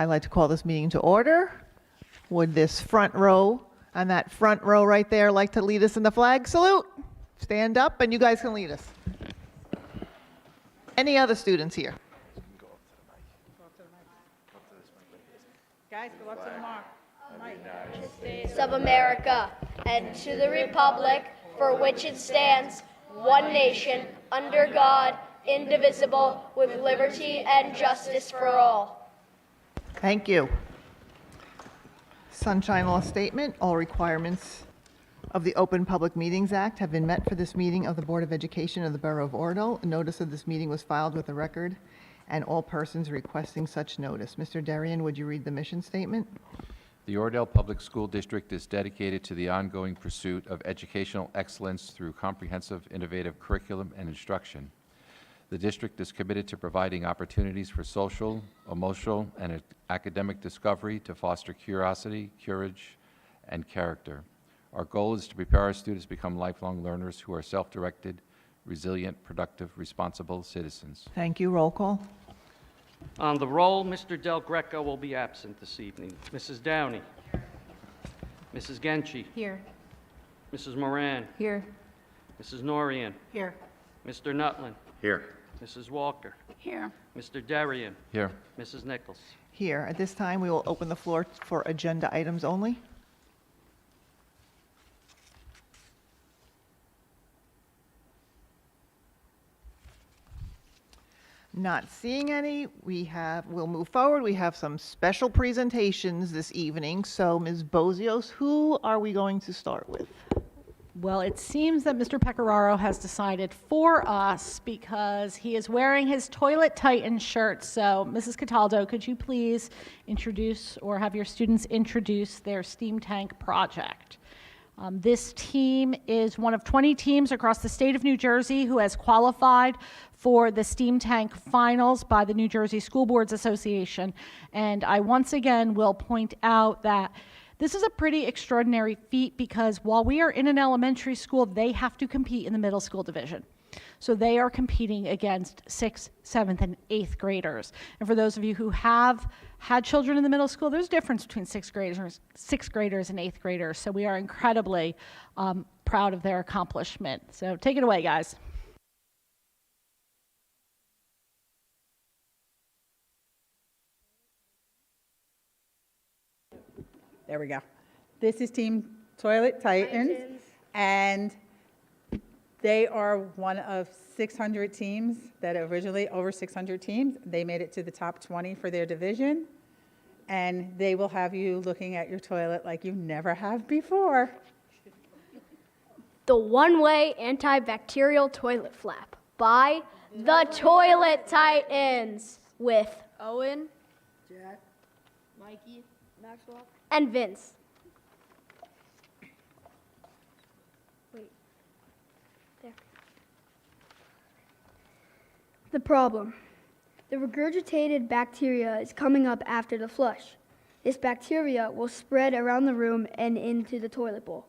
I'd like to call this meeting to order. Would this front row, and that front row right there, like to lead us in the flag salute? Stand up and you guys can lead us. Any other students here? Guys, go up to the mark. States of America, and to the republic for which it stands, one nation, under God, indivisible, with liberty and justice for all. Thank you. Sunshine Law Statement. All requirements of the Open Public Meetings Act have been met for this meeting of the Board of Education of the Borough of Oradell. A notice of this meeting was filed with the record and all persons requesting such notice. Mr. Darian, would you read the mission statement? The Oradell Public School District is dedicated to the ongoing pursuit of educational excellence through comprehensive, innovative curriculum and instruction. The district is committed to providing opportunities for social, emotional, and academic discovery to foster curiosity, courage, and character. Our goal is to prepare our students to become lifelong learners who are self-directed, resilient, productive, responsible citizens. Thank you. Roll call. On the roll, Mr. Del Greco will be absent this evening. Mrs. Downey. Mrs. Genchi. Here. Mrs. Moran. Here. Mrs. Norian. Here. Mr. Nutlin. Here. Mrs. Walker. Here. Mr. Darian. Here. Mrs. Nichols. Here. At this time, we will open the floor for agenda items only. Not seeing any. We'll move forward. We have some special presentations this evening. So, Ms. Bozios, who are we going to start with? Well, it seems that Mr. Pecoraro has decided for us because he is wearing his Toilet Titan shirt. So, Mrs. Cataldo, could you please introduce or have your students introduce their steam tank project? This team is one of 20 teams across the state of New Jersey who has qualified for the steam tank finals by the New Jersey School Boards Association. And I once again will point out that this is a pretty extraordinary feat because while we are in an elementary school, they have to compete in the middle school division. So they are competing against 6th, 7th, and 8th graders. And for those of you who have had children in the middle school, there's a difference between 6th graders and 8th graders. So we are incredibly proud of their accomplishment. So take it away, guys. There we go. This is Team Toilet Titans, and they are one of 600 teams that originally, over 600 teams, they made it to the top 20 for their division, and they will have you looking at your toilet like you never have before. The one-way antibacterial toilet flap by the Toilet Titans with Owen, Jack, Mikey, Maxwell, and Vince. Wait. There. The problem. The regurgitated bacteria is coming up after the flush. This bacteria will spread around the room and into the toilet bowl.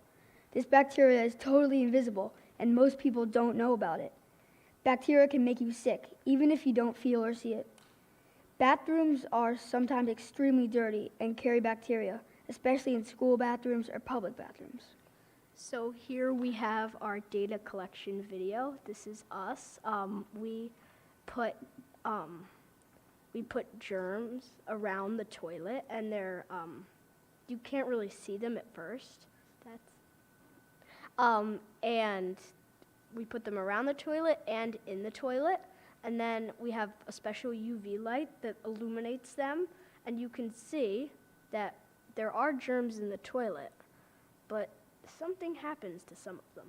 This bacteria is totally invisible, and most people don't know about it. Bacteria can make you sick, even if you don't feel or see it. Bathrooms are sometimes extremely dirty and carry bacteria, especially in school bathrooms or public bathrooms. So here we have our data collection video. This is us. We put germs around the toilet, and they're you can't really see them at first. And we put them around the toilet and in the toilet. And then we have a special UV light that illuminates them, and you can see that there are germs in the toilet, but something happens to some of them.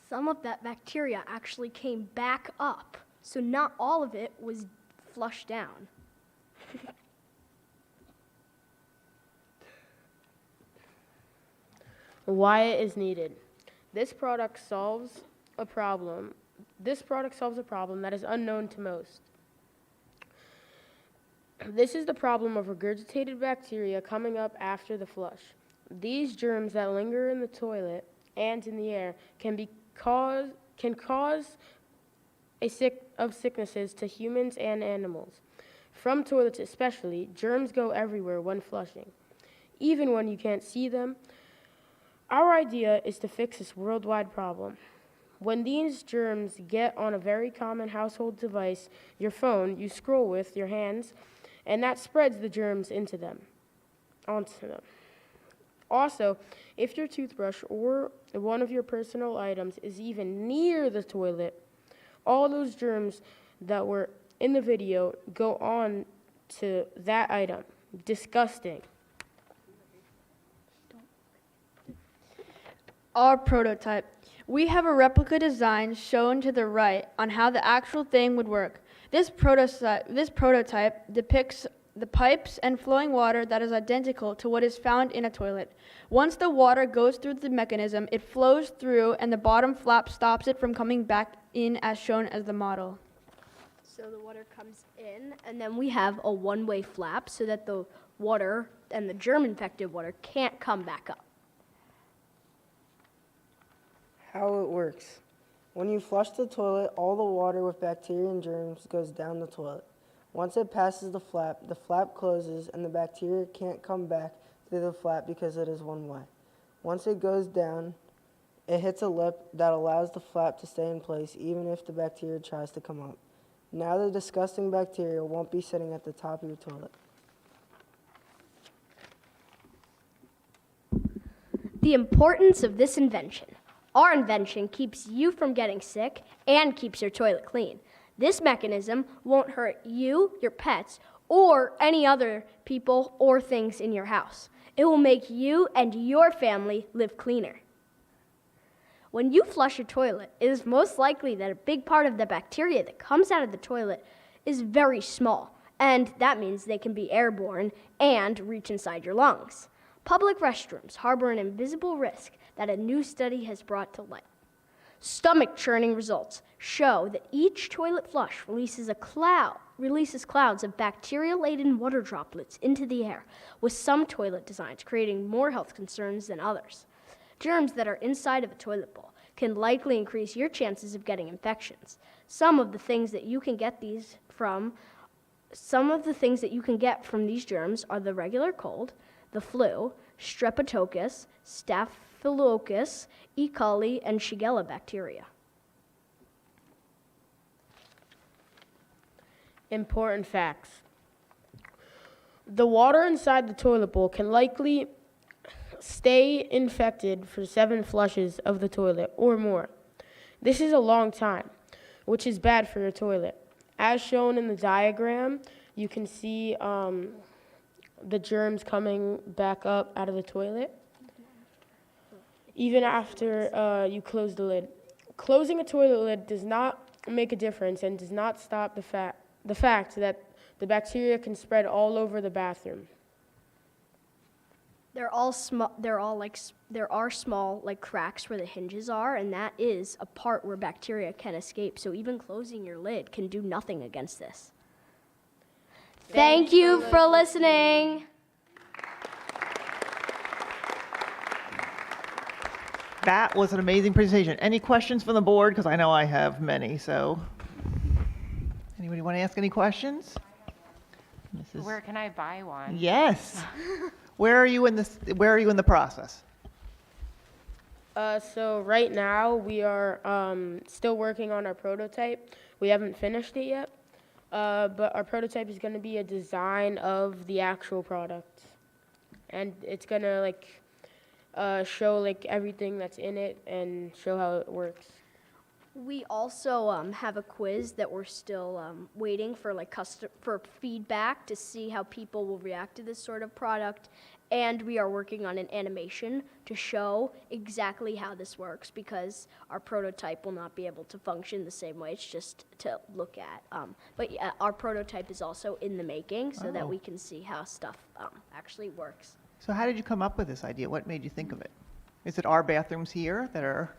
Some of that bacteria actually came back up, so not all of it was flushed down. Why it is needed. This product solves a problem This product solves a problem that is unknown to most. This is the problem of regurgitated bacteria coming up after the flush. These germs that linger in the toilet and in the air can cause sicknesses to humans and animals. From toilets especially, germs go everywhere when flushing, even when you can't see them. Our idea is to fix this worldwide problem. When these germs get on a very common household device, your phone, you scroll with your hands, and that spreads the germs onto them. Also, if your toothbrush or one of your personal items is even near the toilet, all those germs that were in the video go on to that item. Disgusting. Our prototype. We have a replica design shown to the right on how the actual thing would work. This prototype depicts the pipes and flowing water that is identical to what is found in a toilet. Once the water goes through the mechanism, it flows through and the bottom flap stops it from coming back in as shown as the model. So the water comes in, and then we have a one-way flap so that the water and the germ-infected water can't come back up. How it works. When you flush the toilet, all the water with bacteria and germs goes down the toilet. Once it passes the flap closes and the bacteria can't come back through the flap because it is one way. Once it goes down, it hits a lip that allows the flap to stay in place even if the bacteria tries to come up. Now the disgusting bacteria won't be sitting at the top of your toilet. The importance of this invention. Our invention keeps you from getting sick and keeps your toilet clean. This mechanism won't hurt you, your pets, or any other people or things in your house. It will make you and your family live cleaner. When you flush your toilet, it is most likely that a big part of the bacteria that comes out of the toilet is very small, and that means they can be airborne and reach inside your lungs. Public restrooms harbor an invisible risk that a new study has brought to light. Stomach churning results show that each toilet flush releases clouds of bacteria-laden water droplets into the air, with some toilet designs creating more health concerns than others. Germs that are inside of a toilet bowl can likely increase your chances of getting infections. Some of the things that you can get from these germs are the regular cold, the flu, streptococcus, staphylococcus, E. coli, and Shigella bacteria. Important facts. The water inside the toilet bowl can likely stay infected for 7 flushes of the toilet or more. This is a long time, which is bad for your toilet. As shown in the diagram, you can see the germs coming back up out of the toilet, even after you close the lid. Closing a toilet lid does not make a difference and does not stop the fact that the bacteria can spread all over the bathroom. There are small like cracks where the hinges are, and that is a part where bacteria can escape. So even closing your lid can do nothing against this. Thank you for listening. That was an amazing presentation. Any questions from the board? Because I know I have many, so. Anybody want to ask any questions? Mrs. Where can I buy one? Yes. Where are you in the process? So right now we are still working on our prototype. We haven't finished it yet, but our prototype is going to be a design of the actual product, and it's going to show everything that's in it and show how it works. We also have a quiz that we're still waiting for for feedback to see how people will react to this sort of product, and we are working on an animation to show exactly how this works because our prototype will not be able to function the same way. It's just to look at. But yeah, our prototype is also in the making so that we can see how stuff actually works. So how did you come up with this idea? What made you think of it? Is it our bathrooms here that are?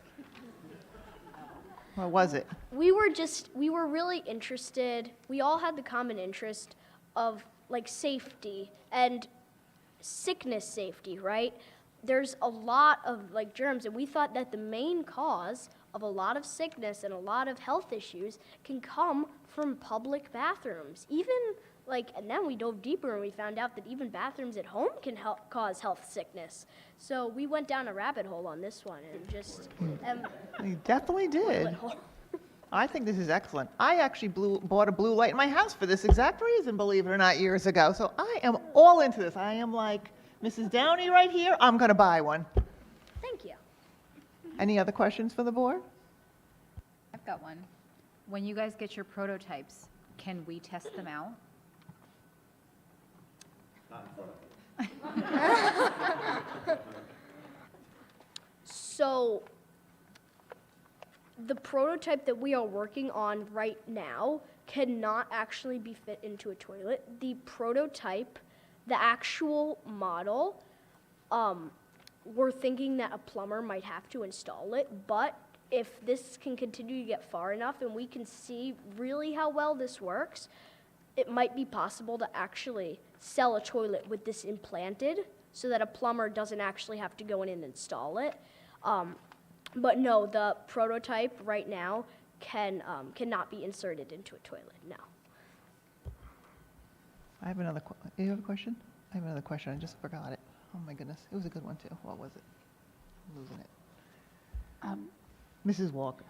What was it? We were really interested. We all had the common interest of like safety and sickness safety, right? There's a lot of like germs, and we thought that the main cause of a lot of sickness and a lot of health issues can come from public bathrooms. Even like, and then we dove deeper and we found out that even bathrooms at home can cause health sickness. So we went down a rabbit hole on this one and just. You definitely did. I think this is excellent. I actually bought a blue light in my house for this exact reason, believe it or not, years ago. So I am all into this. I am like Mrs. Downey right here. I'm going to buy one. Thank you. Any other questions for the board? I've got one. When you guys get your prototypes, can we test them out? So the prototype that we are working on right now cannot actually be fit into a toilet. The prototype, the actual model, we're thinking that a plumber might have to install it, but if this can continue to get far enough and we can see really how well this works, it might be possible to actually sell a toilet with this implanted so that a plumber doesn't actually have to go in and install it. But no, the prototype right now cannot be inserted into a toilet, no. I have another, you have a question? I have another question, I just forgot it. Oh my goodness, it was a good one too. What was it? I'm losing it. Mrs. Walker.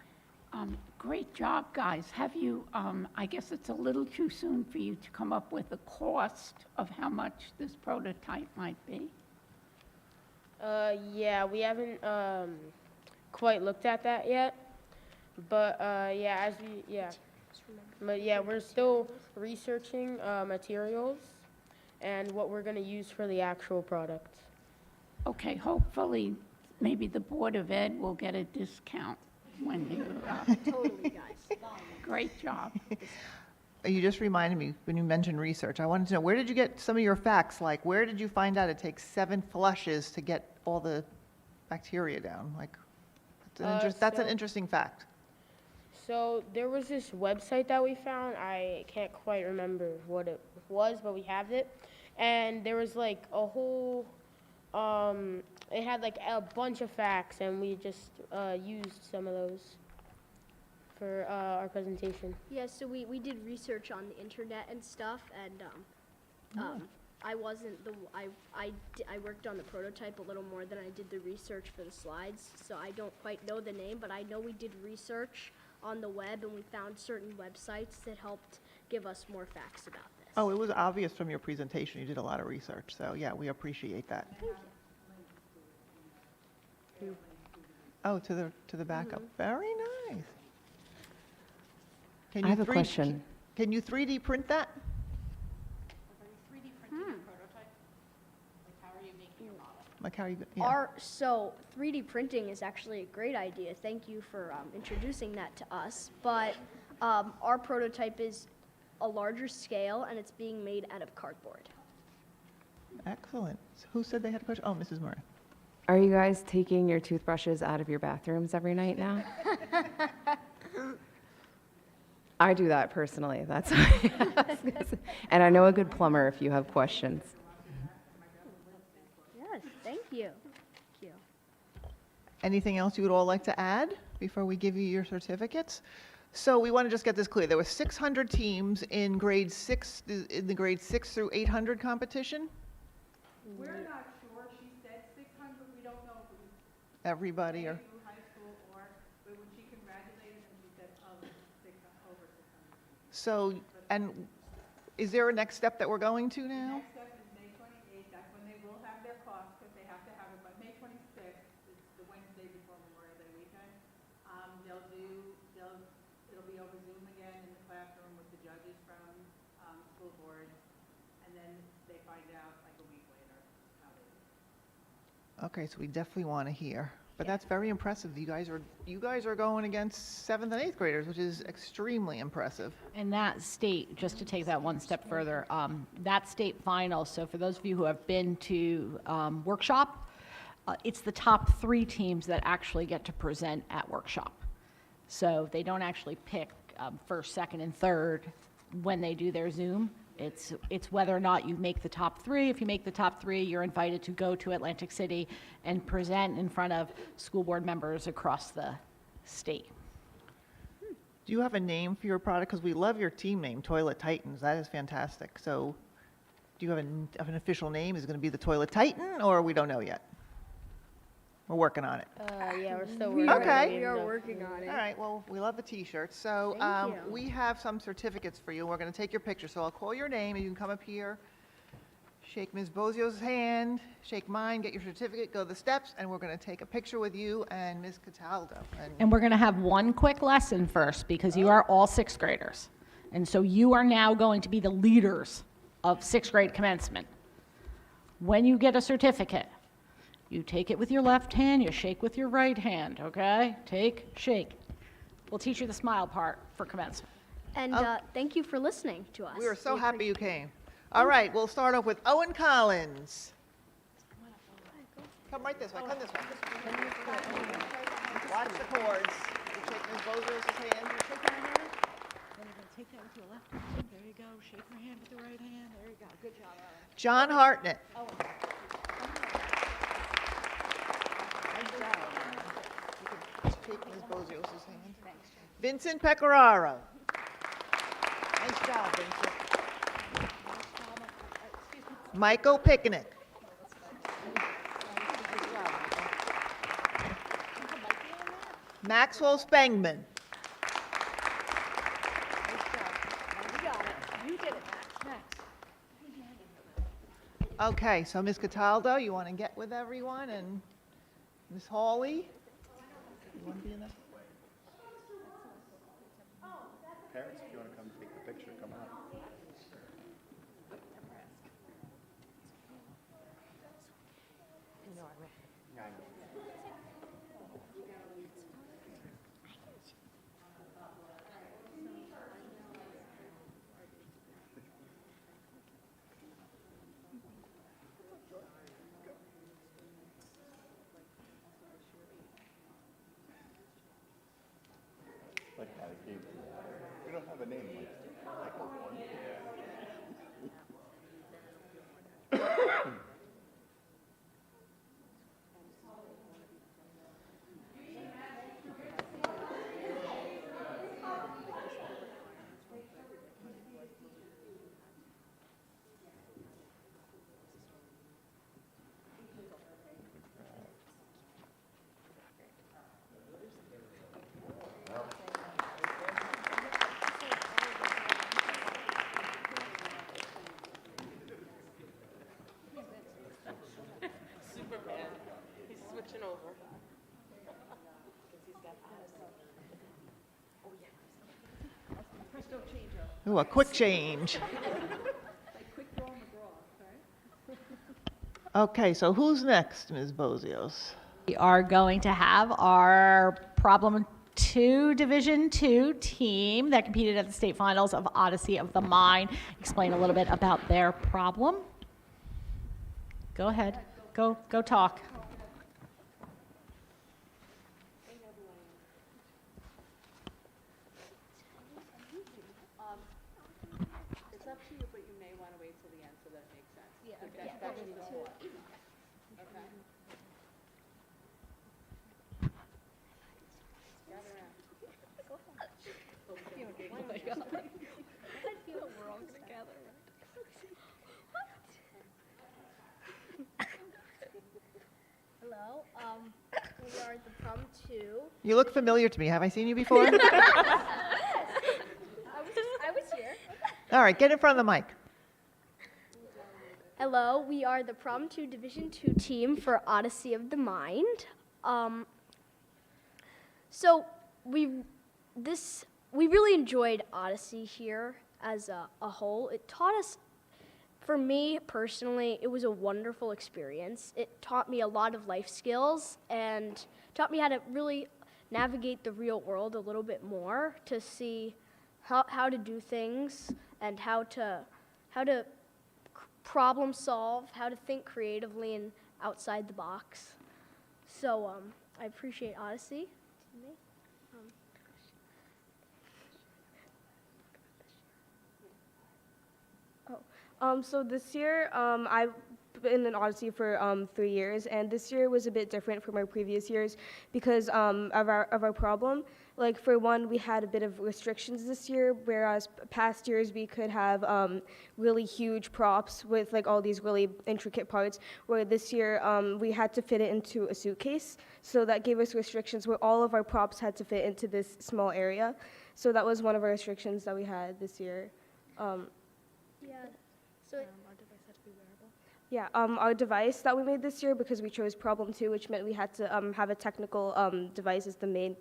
Great job, guys. Have you, I guess it's a little too soon for you to come up with a cost of how much this prototype might be? Yeah, we haven't quite looked at that yet. But yeah, But yeah, we're still researching materials and what we're going to use for the actual product. Okay, hopefully, maybe the Board of Ed will get a discount when you, Totally, guys. great job. You just reminded me, when you mentioned research, I wanted to know, where did you get some of your facts? Like, where did you find out it takes 7 flushes to get all the bacteria down? Like, that's an interesting fact. So there was this website that we found. I can't quite remember what it was, but we have it. And there was like a whole, it had like a bunch of facts, and we just used some of those for our presentation. Yeah, so we did research on the internet and stuff, and I wasn't I worked on the prototype a little more than I did the research for the slides, so I don't quite know the name, but I know we did research on the web, and we found certain websites that helped give us more facts about this. Oh, it was obvious from your presentation, you did a lot of research, so yeah, we appreciate that. Thank you. Oh, to the backup, very nice. Can I you have a question. Can you 3D print that? Like how are you, yeah. So 3D printing is actually a great idea. Thank you for introducing that to us. But our prototype is a larger scale, and it's being made out of cardboard. Excellent. So who said they had a question? Oh, Mrs. Murray. Are you guys taking your toothbrushes out of your bathrooms every night now? I do that personally. That's and I know a good plumber if you have questions. Yes, thank you. Thank you. Anything else you would all like to add before we give you your certificates? So we want to just get this clear. There were 600 teams in grade 6, in the grade 6 through 800 competition? We're not sure. She said 600. We don't know if it was Everybody or? through high school or, but when she congratulated them, she said over 600. So, and is there a next step that we're going to now? Next step is May 28th. That's when they will have their cost, because they have to have it. But May 26th is the Wednesday before Memorial Day weekend. It'll be over Zoom again in the classroom with the judges from school board, and then they find out like a week later how they do. Okay, so we definitely want to hear. But that's very impressive. You guys are going against 7th and 8th graders, which is extremely impressive. And that state, just to take that one step further, that state final, so for those of you who have been to workshop, it's the top 3 teams that actually get to present at workshop. So they don't actually pick first, second, and third when they do their Zoom. It's whether or not you make the top three. If you make the top three, you're invited to go to Atlantic City and present in front of school board members across the state. Do you have a name for your product? Because we love your team name, Toilet Titans. That is fantastic. So do you have an official name? Is it going to be the Toilet Titan, or we don't know yet? We're working on it. Yeah, we're still working on it. Okay. We are working on it. All right, well, we love the T-shirts. So Thank you. we have some certificates for you. We're going to take your picture. So I'll call your name, and you can come up here, shake Ms. Bozio's hand, shake mine, get your certificate, go the steps, and we're going to take a picture with you and Ms. Cataldo. And we're going to have one quick lesson first because you are all sixth graders. And so you are now going to be the leaders of sixth grade commencement. When you get a certificate, you take it with your left hand, you shake with your right hand, okay? Take, shake. We'll teach you the smile part for commencement. And thank you for listening to us. We are so happy you came. All right, we'll start off with Owen Collins. Come right this way, come this way. Watch the cords. You shake Ms. Bozio's hand. Then you're going to take that with your left hand. There you go. Shake your hand with your right hand. There you go. Good job, Aaron. John Hartnett. Oh. Shake Ms. Bozio's hand. Vincent Pecoraro. Nice job, Vincent. Michael Picnic. Maxwell Spangman. Okay, so Ms. Cataldo, you want to get with everyone, and Ms. Hawley? You want to be in that? Parents, if you want to come take the picture, come on. Like how it came to you. We don't have a name like Ooh, a quick change. Okay, so who's next, Ms. Bozios? We are going to have our Problem 2 Division 2 team that competed at the state finals of Odyssey of the Mind explain a little bit about their problem. Go ahead. Go talk. It's up to you, but you may want to wait till the end so that makes sense. Yeah, that's just the thought. Okay. Gather around. Oh my God. I feel we're all going to gather around. Hello, we are the Problem 2. You look familiar to me. Have I seen you before? I was here. All right, get in front of the mic. Hello, we are the Problem 2 Division 2 team for Odyssey of the Mind. So we really enjoyed Odyssey here as a whole. It taught us, for me personally, it was a wonderful experience. It taught me a lot of life skills and taught me how to really navigate the real world a little bit more, to see how to do things and how to problem solve, how to think creatively and outside the box. So I appreciate Odyssey. So this year, I've been in Odyssey for 3 years, and this year was a bit different from our previous years because of our problem. Like for one, we had a bit of restrictions this year, whereas past years we could have really huge props with like all these really intricate parts. Where this year we had to fit it into a suitcase, so that gave us restrictions where all of our props had to fit into this small area. So that was one of our restrictions that we had this year. Yeah. So Yeah, our device that we made this year, because we chose problem 2, which meant we had to have a technical device as the main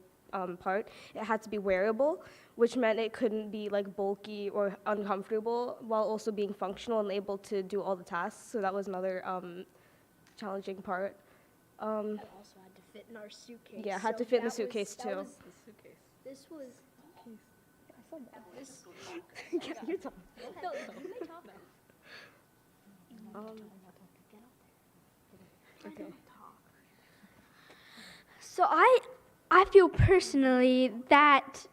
part. It had to be wearable, which meant it couldn't be like bulky or uncomfortable while also being functional and able to do all the tasks. So that was another challenging part. it also had to fit in our suitcase. Yeah, had So to fit in the that suitcase that too. was- This was. This. Yeah, you're talking. No, you may talk. Okay. So I feel personally that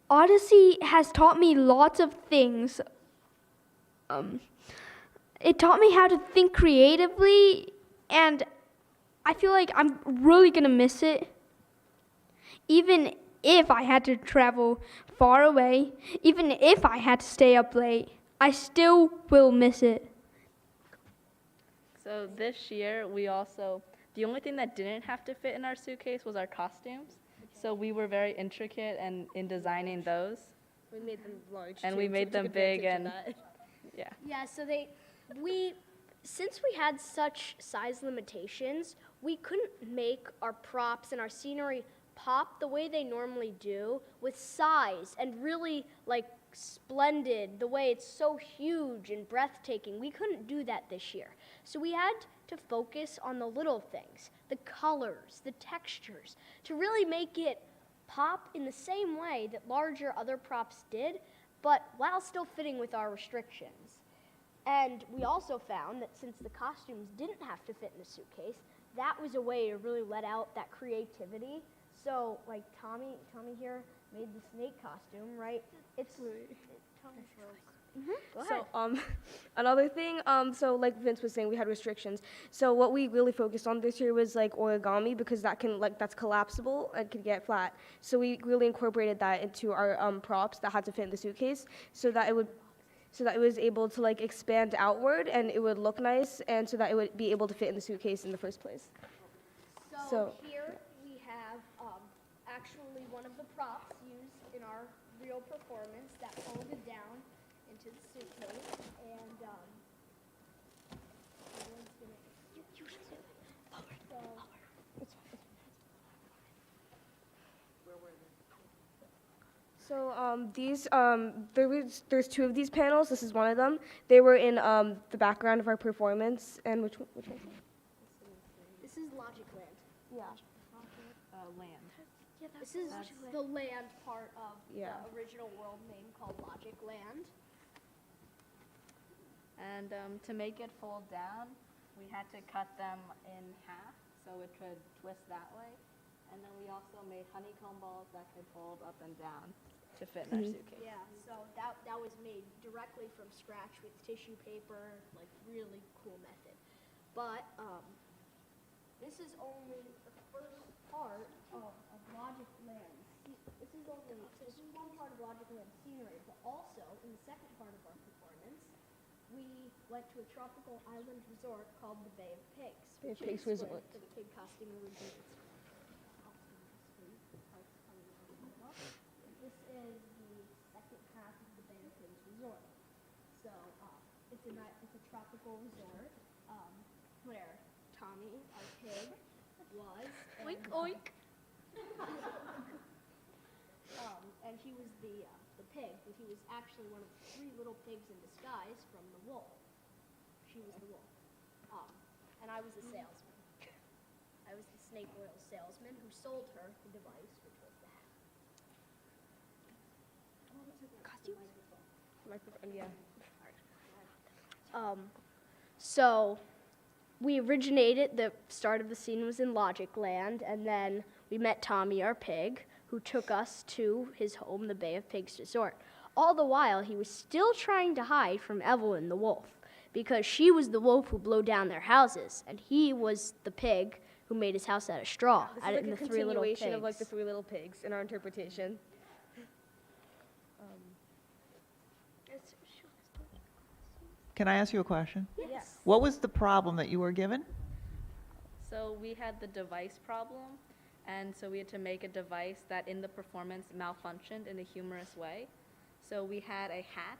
Odyssey has taught me lots of things. It taught me how to think creatively, and I feel like I'm really gonna miss it. Even if I had to travel far away, even if I had to stay up late, I still will miss it. So this year, we also, the only thing that didn't have to fit in our suitcase was our costumes. So we were very intricate and in designing those. We made them large. And too, we so made them took big advantage of and, that. yeah. Yeah, so since we had such size limitations, we couldn't make our props and our scenery pop the way they normally do with size and really like splendid, the way it's so huge and breathtaking. We couldn't do that this year. So we had to focus on the little things, the colors, the textures, to really make it pop in the same way that larger other props did, but while still fitting with our restrictions. And we also found that since the costumes didn't have to fit in the suitcase, that was a way to really let out that creativity. So, like Tommy here made the snake costume, right? It's Tommy Go ahead. So another thing, so like Vince was saying, we had restrictions. So what we really focused on this year was like origami, because that's collapsible and can get flat. So we really incorporated that into our props that had to fit in the suitcase, so that it was able to like expand outward and it would look nice, and so that it would be able to fit in the suitcase in the first place. So here we have actually one of the props used in our real performance that folded down into the suitcase, and everyone's gonna. You should do it. Lower. So there's 2 of these panels. This is one of them. They were in the background of our performance. And which one? This is Logic Land. Yeah. Land. This is the land part of Yeah. the original world name called Logic Land. And to make it fold down, we had to cut them in half so it could twist that way. And then we also made honeycomb balls that could fold up and down to fit in our suitcase. Yeah, so that was made directly from scratch with tissue paper, like really cool method. But this is only the first part of Logic Land. This is one part of Logic Land scenery, but also in the second part of our performance, we went to a tropical island resort called the Bay of Pigs. Bay of which Pigs is Resort. where the pig costume originates. This is the second half of the Bay of Pigs resort. So it's a tropical resort where Tommy, our pig, was. Oink oink. And he was the pig, but he was actually one of 3 little pigs in disguise from the wolf. She was the wolf. And I was the salesman. I was the snake oil salesman who sold her the device, which was the hat. Microphone, yeah. So we originated, the start of the scene was in Logic Land, and then we met Tommy, our pig, who took us to his home, the Bay of Pigs Resort. All the while, he was still trying to hide from Evelyn the wolf, because she was the wolf who blew down their houses, and he was the pig who made his house out of straw. This out is in like the a Three Little continuation of like the Pigs. Three Little Pigs in our interpretation. Can I ask you a question? Yes. What was the problem that you were given? So we had the device problem, and so we had to make a device that in the performance malfunctioned in a humorous way. So we had a hat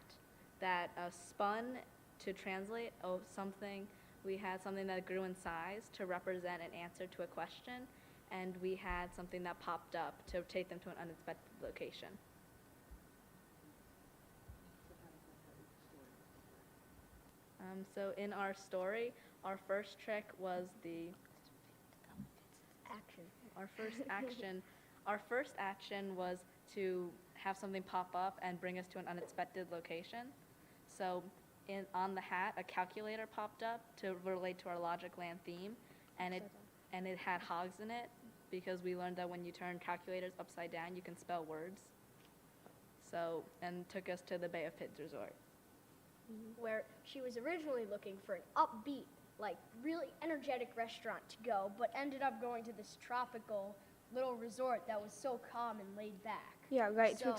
that spun to translate something. We had something that grew in size to represent an answer to a question, and we had something that popped up to take them to an unexpected location. So in our story, our first trick was Action. Our first action was to have something pop up and bring us to an unexpected location. So on the hat, a calculator popped up to relate to our Logic Land theme, and it had hogs in it, because we learned that when you turn calculators upside down, you can spell words. So, and took us to the Bay of Pigs Resort. Where she was originally looking for an upbeat, like really energetic restaurant to go, but ended up going to this tropical little resort that was so calm and laid back. Yeah, right. So-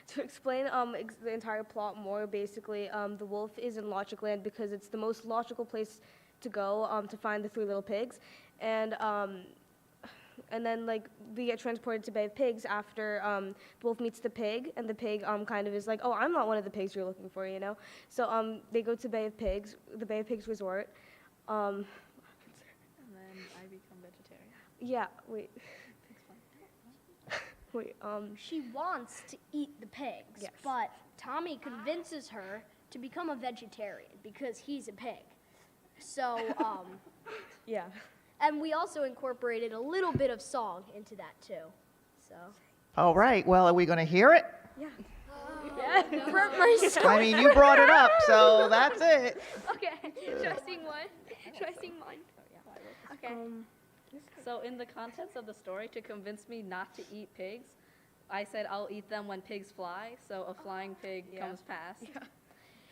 To explain the entire plot more, basically, the wolf is in Logic Land because it's the most logical place to go to find the Three Little Pigs, and then like we get transported to Bay of Pigs after the wolf meets the pig, and the pig kind of is like, oh, I'm not one of the pigs you're looking for, you know. So they go to Bay of Pigs, the Bay of Pigs resort. And then I become vegetarian. Yeah. Wait. Wait. She wants to eat the pigs, Yes. but Tommy convinces her to become a vegetarian because he's a pig. So, Yeah. and we also incorporated a little bit of song into that too. So. All right, well, are we going to hear it? Yeah. Burnt myself. I mean, you brought it up, so that's it. Okay. Should I sing one? Should I sing mine? Okay. So in the contents of the story, to convince me not to eat pigs, I said I'll eat them when pigs fly, so a flying pig comes past,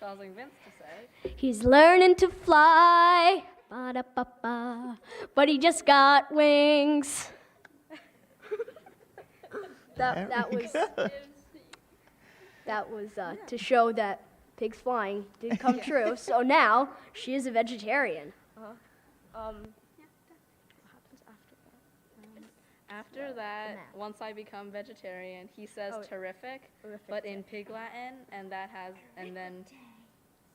causing Vince to say, He's learning to fly, ba-da-ba-ba, but he just got wings. That was to show that pigs flying did come true. So now she is a vegetarian. after that, once I become vegetarian, he says terrific, but in pig Latin, and then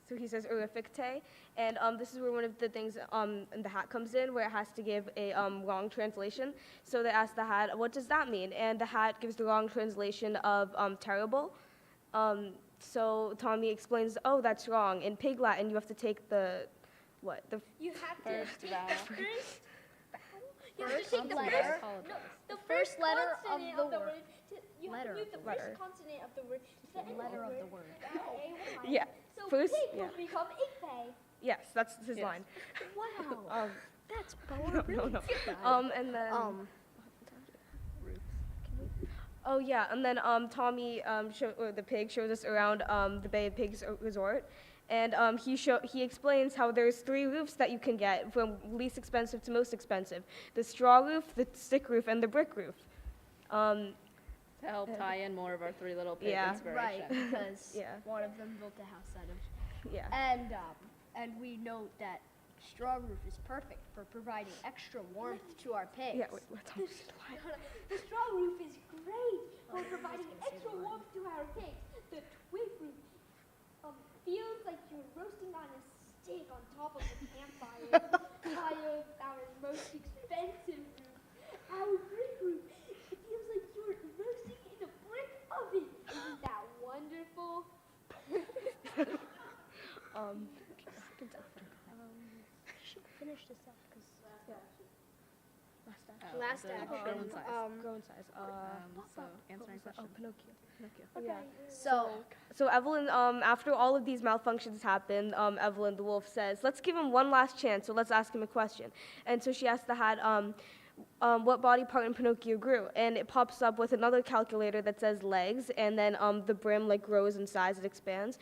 So he says "horrificte," and this is where one of the things in the hat comes in, where it has to give a wrong translation. So they ask the hat, "What does that mean?" And the hat gives the wrong translation of "terrible." So Tommy explains, "Oh, that's wrong. In pig Latin, you have to take the You have first vowel. You have to take the letter. the first letter of the word. You Letter have to use of the the first word. consonant of the word. The letter of the word. Yeah, So first, pig yeah. will become igpe. Yes, that's his line. Wow. That's No, no. And then. Oh yeah, and then Tommy, the pig, shows us around the Bay of Pigs resort, and he explains how there's 3 roofs that you can get from least expensive to most expensive: the straw roof, the stick roof, and the brick roof. To help tie in more of our Three Little Pig Yeah. inspiration. Right, because Yeah. one of them built a house out of. Yeah. And we note that straw roof is perfect for providing extra warmth to our pigs. Yeah. Wait, what's on The straw roof is great for providing extra warmth to our pigs. The twig roof feels like you're roasting on a stick on top of a campfire. Our most expensive roof, our brick roof, it feels like you're roasting in a brick oven. Isn't that wonderful? Finish this up because last the action. growing size. Growing size. So answering questions. Pinocchio. Okay. So So Evelyn, after all of these malfunctions happen, Evelyn the wolf says, "Let's give him one last chance. So let's ask him a question." And so she asks the hat, what body part in Pinocchio grew, and it pops up with another calculator that says legs, and then the brim like grows in size, it expands,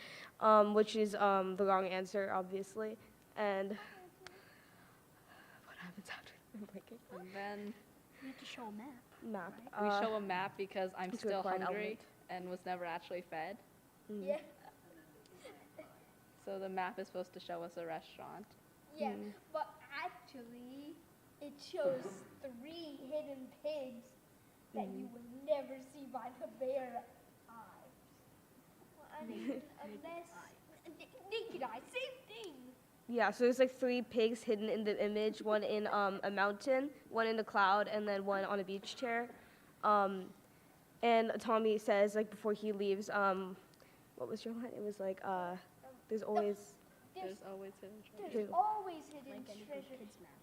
which is the wrong answer, obviously. And what happens after the blinking? And then We have to show a map. Map. we show a map because I'm it's a still required hungry and was never actually fed. Yeah. So the map is supposed to show us a restaurant. Yeah, but actually, it shows 3 hidden pigs that you would never see by the bare eye. Well, I mean, unless naked eye, same thing. Yeah, so there's like 3 pigs hidden in the image, one in a mountain, one in a cloud, and then one on a beach chair. And Tommy says, like, before he leaves, what was your line? It was like, there's always, There's always hidden treasure. There's always hidden treasure.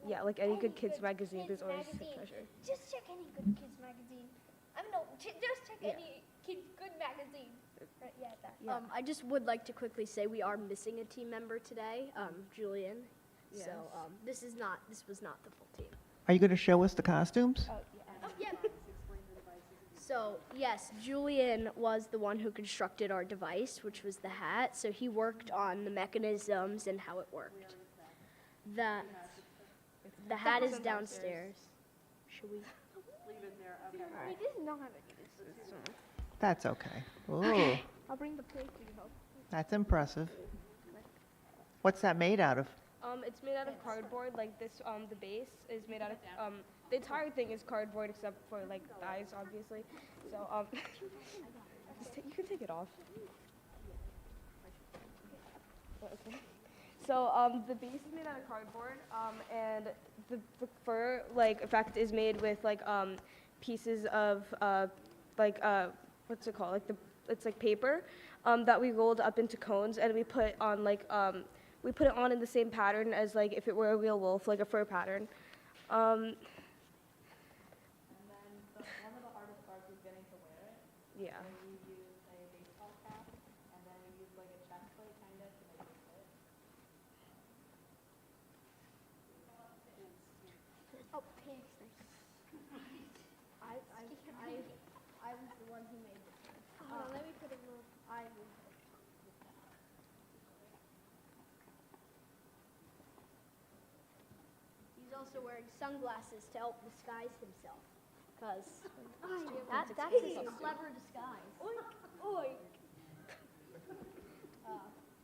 yeah, like any good kids Good magazine, kids there's always magazine. treasure. Just check any good kids magazine. I mean, no, just check Yeah. any kids good magazine. Right, yeah, that. Yeah. I just would like to quickly say we are missing a team member today, Julian. Yes. So this was not the full team. Are you going to show us the costumes? Oh yeah. So yes, Julian was the one who constructed our device, which was the hat. So he worked on the mechanisms and how it worked. The hat is downstairs. Should we? Leave it there, okay. We didn't know how to get this. That's okay. Ooh, I'll bring the plate for you. that's impressive. What's that made out of? It's made out of cardboard, like this, the base is made out of, the entire thing is cardboard except for like the eyes, obviously. So, you can take it off. Okay. So, the base is made out of cardboard, and the fur, like, effect is made with, like, pieces of, like, what's it called? Like, it's like paper, that we rolled up into cones, and we put on, like, we put it on in the same pattern as, like, if it were a real wolf, like a fur pattern. And then one of the hardest parts was getting to wear it. Yeah. And we used a baseball cap, and then we used like a chest plate kind of to make it fit. Oh, pigs. I was the one who made this one. Let me put a little. He's also wearing sunglasses to help disguise himself. Because that's his clever disguise. Oink, oink.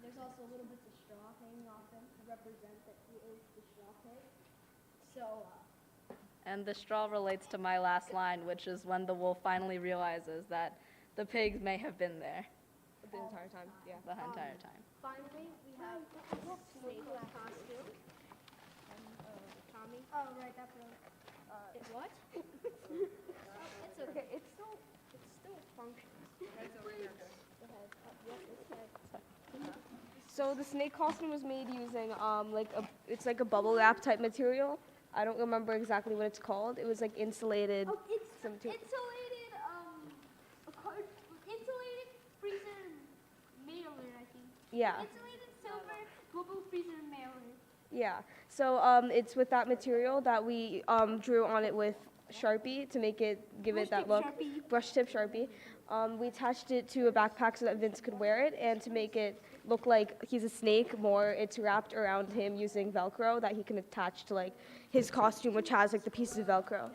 There's also little bits of straw hanging off him to represent that he is the straw pig. So, And the straw relates to my last line, which is when the wolf finally realizes that the pigs may have been there The entire time, yeah. the entire time. finally, we have Snake's costume. And Tommy. Oh, right, that's what? It's okay. It still functions. So the snake costume was made using it's like a bubble wrap type material. I don't remember exactly what it's called. It was like insulated. Oh, it's some insulated, insulated freezer mailer, I think. Yeah. Insulated silver bubble freezer mailer. Yeah. So it's with that material that we drew on it with Sharpie to make it give it that look. Brush tip Sharpie. We attached it to a backpack so that Vince could wear it, and to make it look like he's a snake more, it's wrapped around him using Velcro that he can attach to like his costume, which has like the pieces of Velcro.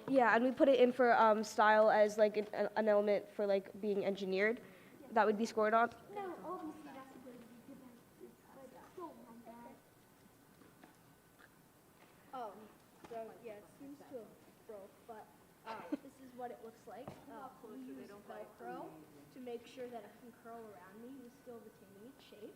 Yeah, and we put it in for style as like an element for like being engineered that would be scored on. No, obviously that's a good oh my god. So yeah, it seems to have broke, but this is what it looks like. We used Velcro to make sure that it can curl around me with still retaining its shape.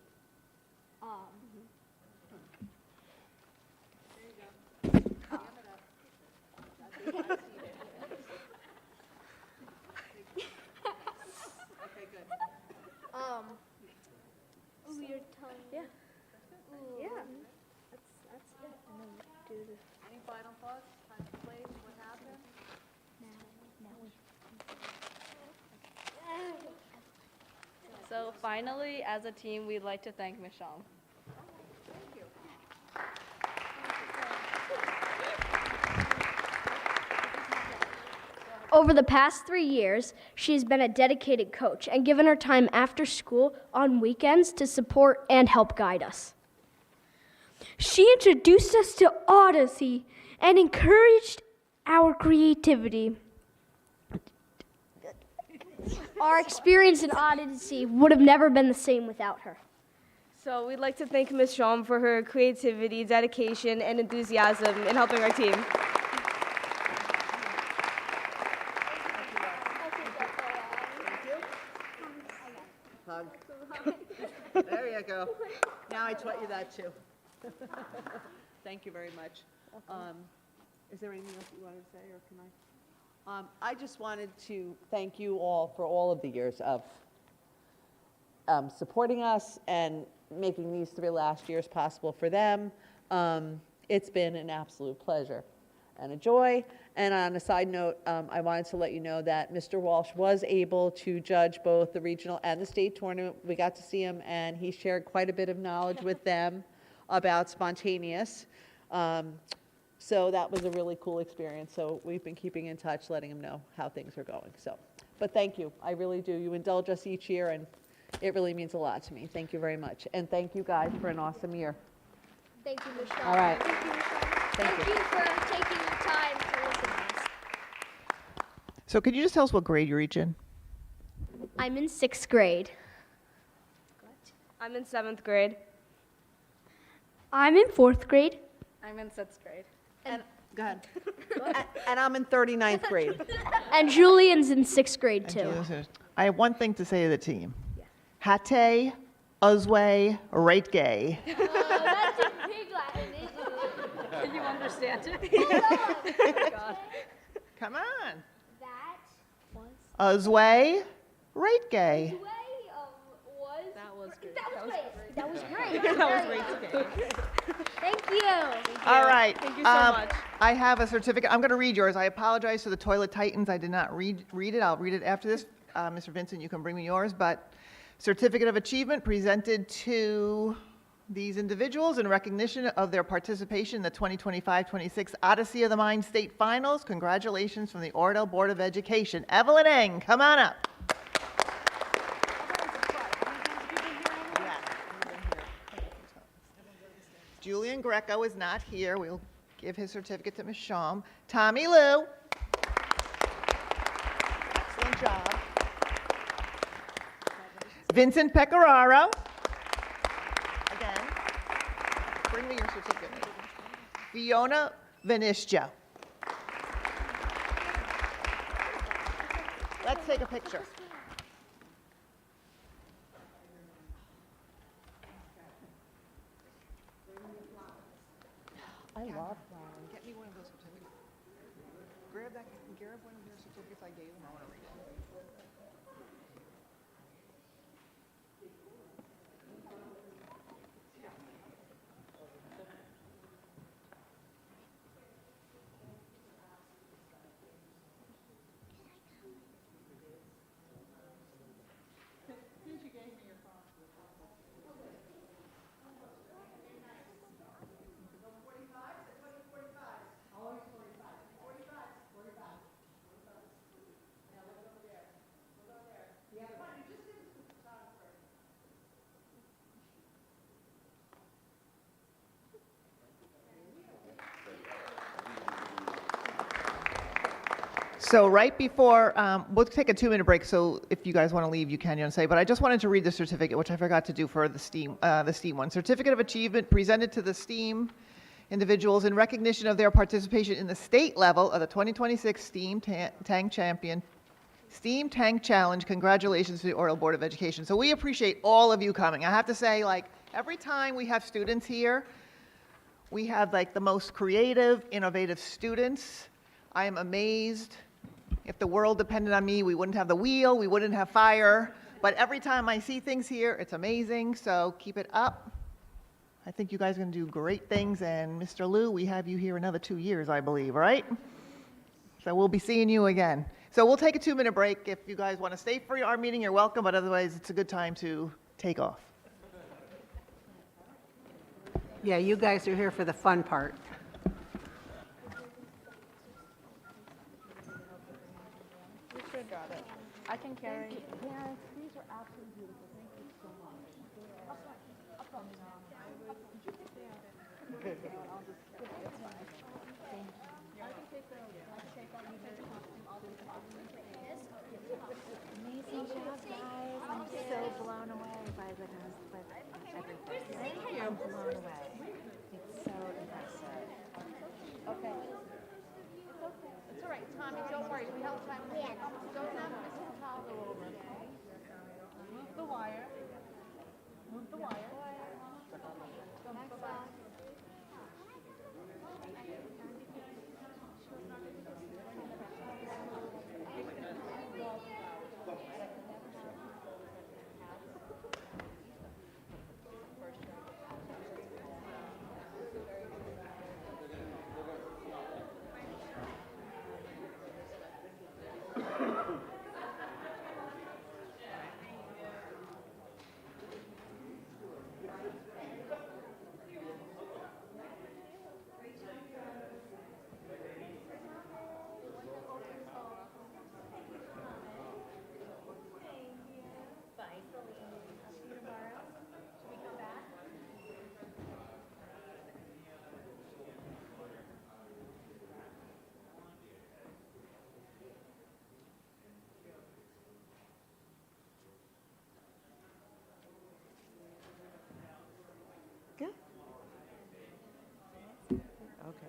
Ooh, your tongue. Yeah. Ooh. Yeah. That's it. And then do this. Any final thoughts? Time to play? What happened? So finally, as a team, we'd like to thank Michelle. Over the past 3 years, she has been a dedicated coach and given her time after school on weekends to support and help guide us. She introduced us to Odyssey and encouraged our creativity. Our experience in Odyssey would have never been the same without her. So we'd like to thank Ms. Schaum for her creativity, dedication, and enthusiasm in helping our team. Hug. There you go. Now I taught you that too. Thank you very much. Is there anything else you wanted to say, or can I? I just wanted to thank you all for all of the years of supporting us and making these 3 last years possible for them. It's been an absolute pleasure and a joy. And on a side note, I wanted to let you know that Mr. Walsh was able to judge both the regional and the state tournament. We got to see him, and he shared quite a bit of knowledge with them about spontaneous. So that was a really cool experience. So we've been keeping in touch, letting him know how things are going. So, but thank you. I really do. You indulge us each year, and it really means a lot to me. Thank you very much. And thank you guys for an awesome year. Thank you, Michelle. All right. Thank you, Michelle. Thank Thank you for taking the time to listen to us. So could you just tell us what grade you're each in? I'm in 6th grade. I'm in 7th grade. I'm in 4th grade. I'm in 6th grade. Go ahead. And I'm in 39th grade. And Julian's in 6th grade, too. I have one thing to say to the team. Hate, Uzwe, right gay. That's in pig Latin, isn't it? Can you understand it? Come on. That was... Uzwe, right gay. That was great. That was great. That was great. Thank you. All right. Thank you so much. I have a certificate. I'm going to read yours. I apologize to the Toilet Titans. I did not read it. I'll read it after this. Mr. Vincent, you can bring me yours. But certificate of achievement presented to these individuals in recognition of their participation in the 2025-26 Odyssey of the Mind State Finals. Congratulations from the Oradell Board of Education. Evelyn Eng, come on up. Julian Greco is not here. We'll give his certificate to Ms. Schaum. Tommy Lou. Excellent job. Vincent Pecoraro. Again. Bring me your certificate. Fiona Venistia. Let's take a picture. I love flowers. Get me one of those certificates. Grab one of your certificates I gave them. I want to read it. So right before, we'll take a 2-minute break, so if you guys want to leave, you can, say, but I just wanted to read the certificate, which I forgot to do for the STEAM one. Certificate of Achievement presented to the STEAM individuals in recognition of their participation in the state level of the 2026 STEAM Tank Challenge. Congratulations to the Oradell Board of Education. So we appreciate all of you coming. I have to say, every time we have students here, we have the most creative, innovative students. I am amazed. If the world depended on me, we wouldn't have the wheel, we wouldn't have fire. But every time I see things here, it's amazing. So keep it up. I think you guys are going to do great things. And Mr. Liu, we have you here another 2 years, I believe, right? So we'll be seeing you again. So we'll take a 2-minute break. If you guys want to stay for our meeting, you're welcome. But otherwise, it's a good time to take off. Yeah, you guys are here for the fun part. got it. I can carry. Parents, these are absolutely beautiful. Thank you so much. Amazing job, guys. I'm so blown away by everything. I'm blown away. It's so impressive. Okay. It's all right, Tommy, don't worry, we held time. Don't have Mrs. Calvo over. Move the wire. Move the wire. Good. Okay.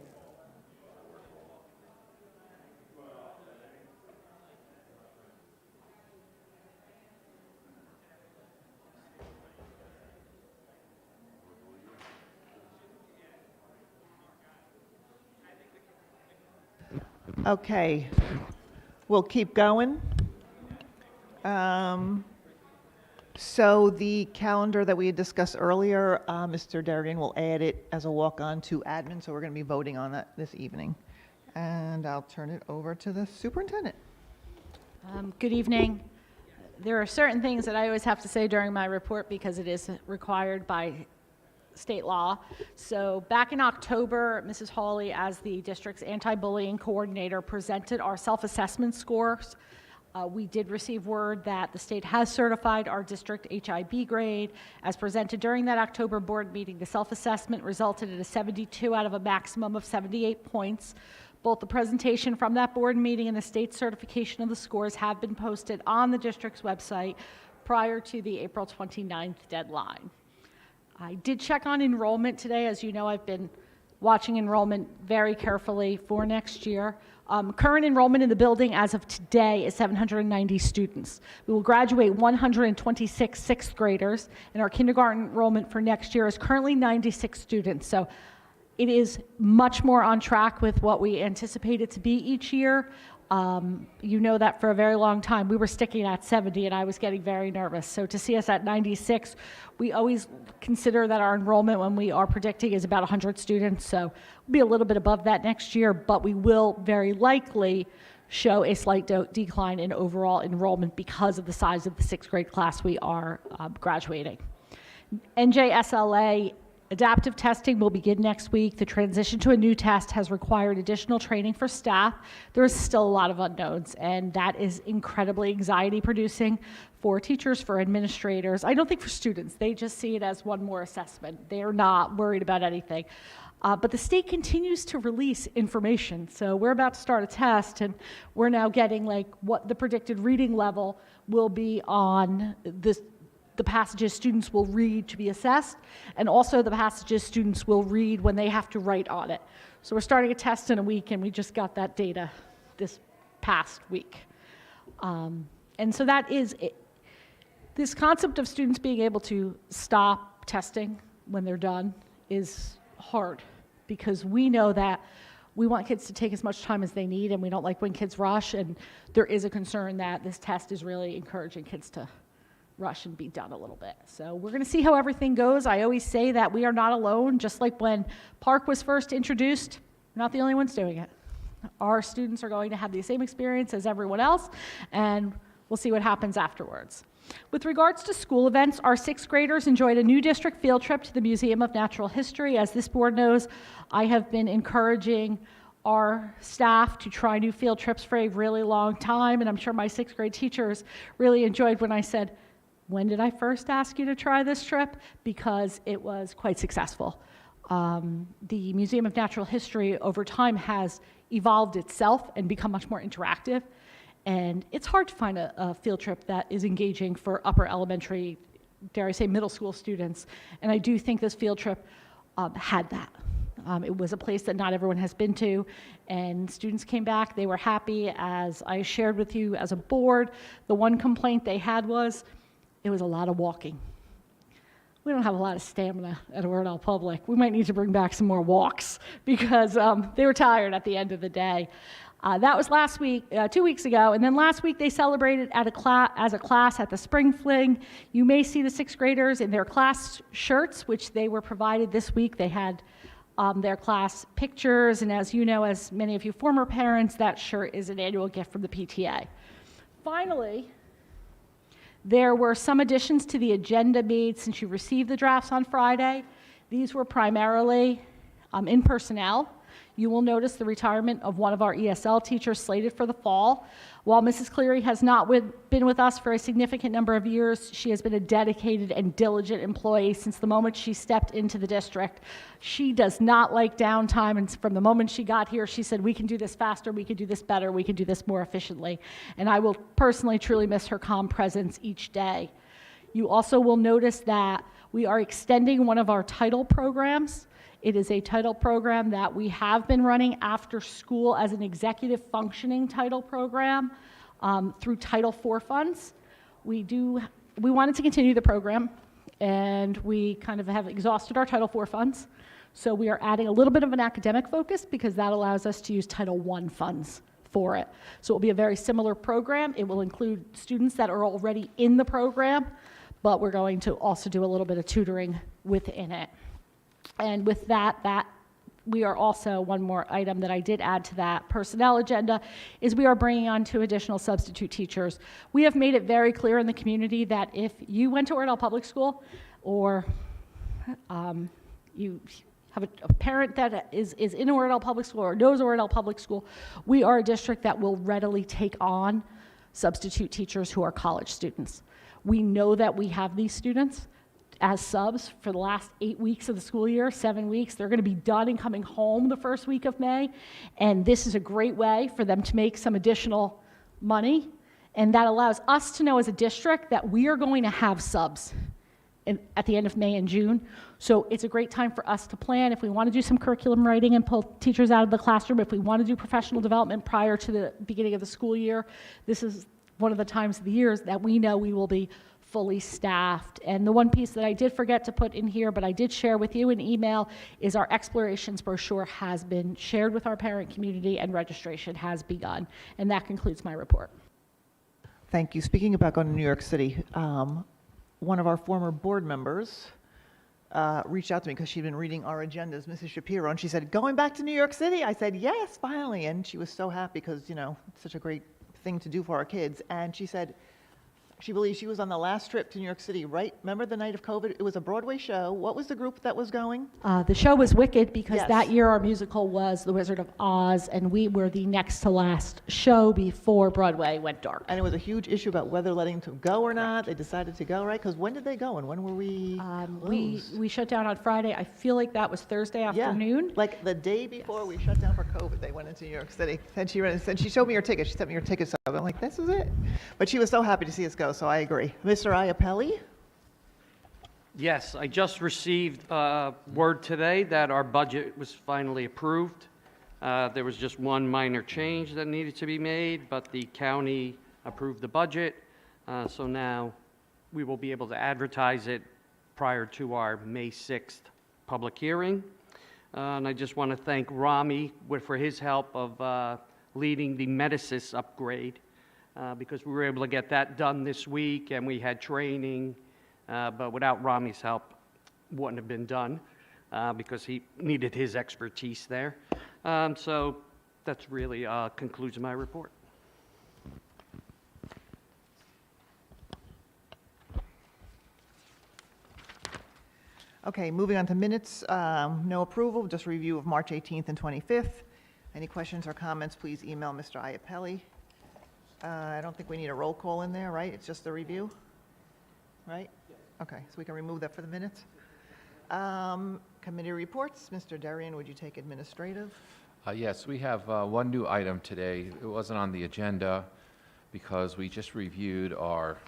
Okay, we'll keep going. So the calendar that we had discussed earlier, Mr. Darrigan will add it as a walk-on to admin, so we're going to be voting on that this evening. And I'll turn it over to the superintendent. Good evening. There are certain things that I always have to say during my report because it is required by state law. So back in October, Mrs. Hawley, as the district's anti-bullying coordinator, presented our self-assessment scores. We did receive word that the state has certified our district HIB grade. As presented during that October board meeting, the self-assessment resulted in a 72 out of a maximum of 78 points. Both the presentation from that board meeting and the state certification of the scores have been posted on the district's website prior to the April 29th deadline. I did check on enrollment today. As you know, I've been watching enrollment very carefully for next year. Current enrollment in the building as of today is 790 students. We will graduate 126 sixth graders, and our kindergarten enrollment for next year is currently 96 students. So it is much more on track with what we anticipate it to be each year. You know that for a very long time we were sticking at 70 and I was getting very nervous. So to see us at 96, we always consider that our enrollment when we are predicting is about 100 students. So we'll be a little bit above that next year, but we will very likely show a slight decline in overall enrollment because of the size of the sixth grade class we are graduating. NJSLA adaptive testing will begin next week. The transition to a new test has required additional training for staff. There is still a lot of unknowns, and that is incredibly anxiety-producing for teachers, for administrators. I don't think for students. They just see it as one more assessment. They're not worried about anything. But the state continues to release information. So we're about to start a test, and we're now getting like what the predicted reading level will be on the passages students will read to be assessed, and also the passages students will read when they have to write on it. So we're starting a test in a week, and we just got that data this past week. And so that is it. This concept of students being able to stop testing when they're done is hard, because we know that we want kids to take as much time as they need, and we don't like when kids rush, and there is a concern that this test is really encouraging kids to rush and be done a little bit. So we're going to see how everything goes. I always say that we are not alone. Just like when Park was first introduced, we're not the only ones doing it. Our students are going to have the same experience as everyone else, and we'll see what happens afterwards. With regards to school events, our sixth graders enjoyed a new district field trip to the Museum of Natural History. As this board knows, I have been encouraging our staff to try new field trips for a really long time, and I'm sure my sixth grade teachers really enjoyed when I said, when did I first ask you to try this trip? Because it was quite successful. The Museum of Natural History over time has evolved itself and become much more interactive, and it's hard to find a field trip that is engaging for upper elementary, dare I say middle school students, and I do think this field trip had that. It was a place that not everyone has been to, and students came back. They were happy. As I shared with you as a board, the one complaint they had was it was a lot of walking. We don't have a lot of stamina at Oradell Public. We might need to bring back some more walks because they were tired at the end of the day. That was last week, 2 weeks ago, and then last week they celebrated as a class at the Spring Fling. You may see the sixth graders in their class shirts, which they were provided this week. They had their class pictures, and as you know, as many of you former parents, that shirt is an annual gift from the PTA. Finally, there were some additions to the agenda made since you received the drafts on Friday. These were primarily in personnel. You will notice the retirement of one of our ESL teachers slated for the fall. While Mrs. Cleary has not been with us for a significant number of years, she has been a dedicated and diligent employee since the moment she stepped into the district. She does not like downtime, and from the moment she got here, she said, we can do this faster, we can do this better, we can do this more efficiently. And I will personally truly miss her calm presence each day. You also will notice that we are extending one of our title programs. It is a title program that we have been running after school as an executive functioning title program through Title IV funds. We wanted to continue the program, and we kind of have exhausted our Title IV funds. So we are adding a little bit of an academic focus because that allows us to use Title I funds for it. So it will be a very similar program. It will include students that are already in the program, but we're going to also do a little bit of tutoring within it. And with that we are also, one more item that I did add to that personnel agenda, is we are bringing on 2 additional substitute teachers. We have made it very clear in the community that if you went to Oradell Public School, or you have a parent that is in Oradell Public School or knows Oradell Public School, we are a district that will readily take on substitute teachers who are college students. We know that we have these students as subs for the last 8 weeks of the school year, 7 weeks. They're going to be done and coming home the first week of May, and this is a great way for them to make some additional money, and that allows us to know as a district that we are going to have subs at the end of May and June. So it's a great time for us to plan. If we want to do some curriculum writing and pull teachers out of the classroom, if we want to do professional development prior to the beginning of the school year, this is one of the times of the years that we know we will be fully staffed. And the one piece that I did forget to put in here, but I did share with you in email, is our explorations brochure has been shared with our parent community and registration has begun. And that concludes my report. Thank you. Speaking about going to New York City, one of our former board members reached out to me because she'd been reading our agendas, Mrs. Shapiro, and she said, going back to New York City? I said, yes, finally. And she was so happy because, you know, it's such a great thing to do for our kids. And she said, she believes she was on the last trip to New York City, right? Remember the night of COVID? It was a Broadway show. What was the group that was going? The show was Wicked because Yes. that year our musical was The Wizard of Oz, and we were the next to last show before Broadway went dark. And it was a huge issue about whether letting them go or not. They decided to go, right? Because when did they go and when were we We shut down on Friday. I feel like that was Thursday afternoon. Like the day before we shut down for COVID, they went into New York City. And she showed me her ticket. She sent me her ticket. So I'm like, this is it. But she was so happy to see us go, so I agree. Mr. Iapelli? Yes, I just received word today that our budget was finally approved. There was just one minor change that needed to be made, but the county approved the budget. So now we will be able to advertise it prior to our May 6th public hearing. And I just want to thank Rami for his help of leading the Medicis upgrade because we were able to get that done this week and we had training, but without Rami's help, it wouldn't have been done because he needed his expertise there. So that's really concludes my report. Okay, moving on to minutes. No approval, just review of March 18th and 25th. Any questions or comments, please email Mr. Iapelli. I don't think we need a roll call in there, right? It's just a review, right? Okay, so we can remove that for the minutes. Committee reports, Mr. Darian, would you take administrative? Yes, we have one new item today. It wasn't on the agenda because we just reviewed our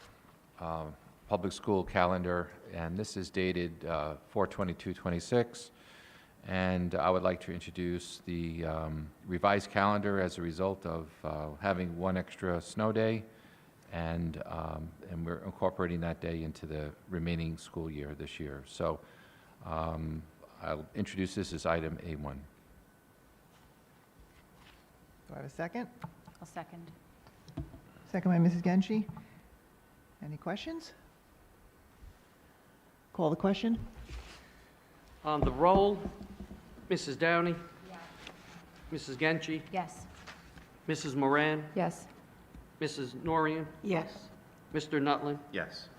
public school calendar, and this is dated 4/22/26. And I would like to introduce the revised calendar as a result of having one extra snow day, and we're incorporating that day into the remaining school year this year. So I'll introduce this as item A1. Do I have a second? I'll second. Second by Mrs. Genshi. Any questions? Call the question. On the roll, Mrs. Downey? Mrs. Genchi? Yes. Mrs. Moran? Yes. Mrs. Norian? Yes. Mr. Nutlin? Yes.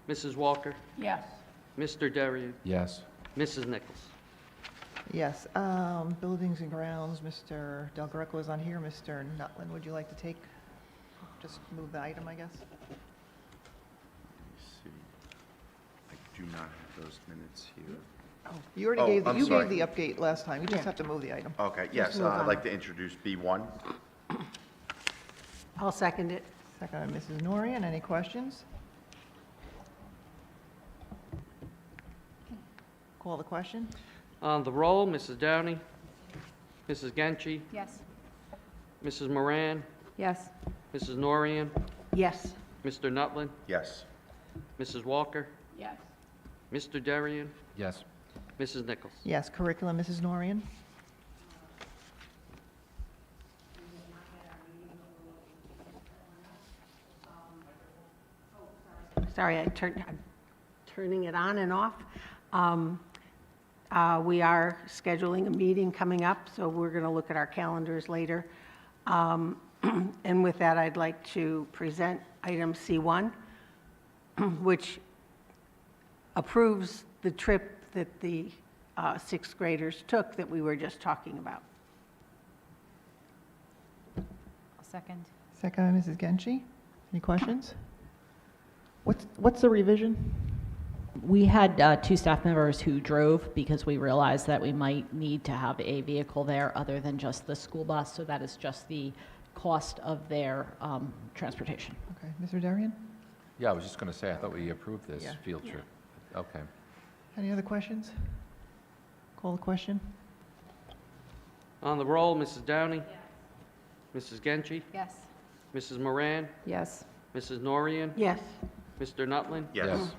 Mrs. Walker? Yes. Mr. Darian? Yes. Mrs. Nichols? Yes. Buildings and grounds, Mr. Del Greco is on here. Mr. Nutlin, would you like to just move the item, I guess? Let me see. I do not have those minutes here. You already Oh, gave, I'm you sorry. gave the update last time. You just have to move the item. Okay, yes, move I'd on. like to introduce B1. I'll second it. Second by Mrs. Norian. Any questions? Call the question. On the roll, Mrs. Downey? Mrs. Genchi? Yes. Mrs. Moran? Yes. Mrs. Norian? Yes. Mr. Nutlin? Yes. Mrs. Walker? Yes. Mr. Darian? Yes. Mrs. Nichols? Yes. Curriculum, Mrs. Norian. Sorry, I'm turning it on and off. We are scheduling a meeting coming up, so we're going to look at our calendars later. And with that, I'd like to present item C1, which approves the trip that the sixth graders took that we were just talking about. I'll second. Second by Mrs. Genchi. Any questions? What's the revision? We had two staff members who drove because we realized that we might need to have a vehicle there other than just the school bus, so that is just the cost of their transportation. Okay. Mr. Darian? Yeah, I was just going to say, I thought we approved this Yeah. field trip. Okay. Any other questions? Call the question. On the roll, Mrs. Downey? Mrs. Genchi? Yes. Mrs. Moran? Yes. Mrs. Norian? Yes. Mr. Nutlin? Yes.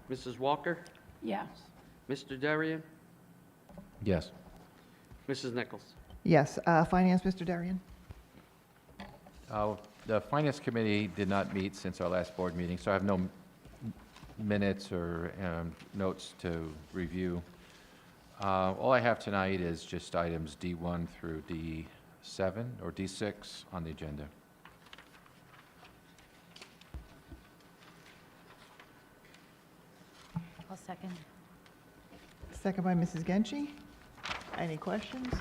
Mrs. Walker? Yes. Mr. Darian? Yes. Mrs. Nichols? Yes. Finance, Mr. Darian. The Finance Committee did not meet since our last board meeting, so I have no minutes or notes to review. All I have tonight is just items D1 through D7 or D6 on the agenda. I'll second. Second by Mrs. Genchi. Any questions?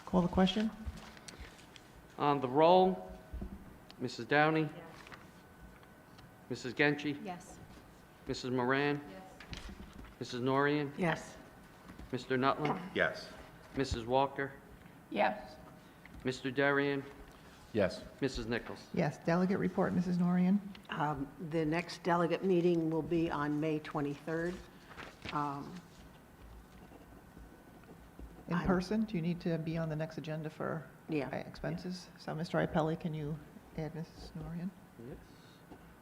Call the question. On the roll, Mrs. Downey? Mrs. Genchi? Yes. Mrs. Moran? Mrs. Norian? Yes. Mr. Nutlin? Yes. Mrs. Walker? Yes. Mr. Darian? Yes. Mrs. Nichols? Yes. Delegate report, Mrs. Norian. The next delegate meeting will be on May 23rd. In person, do you need to be on the next agenda for Yeah. expenses? So, Mr. Iapelli, can you add Mrs. Norian? Yes.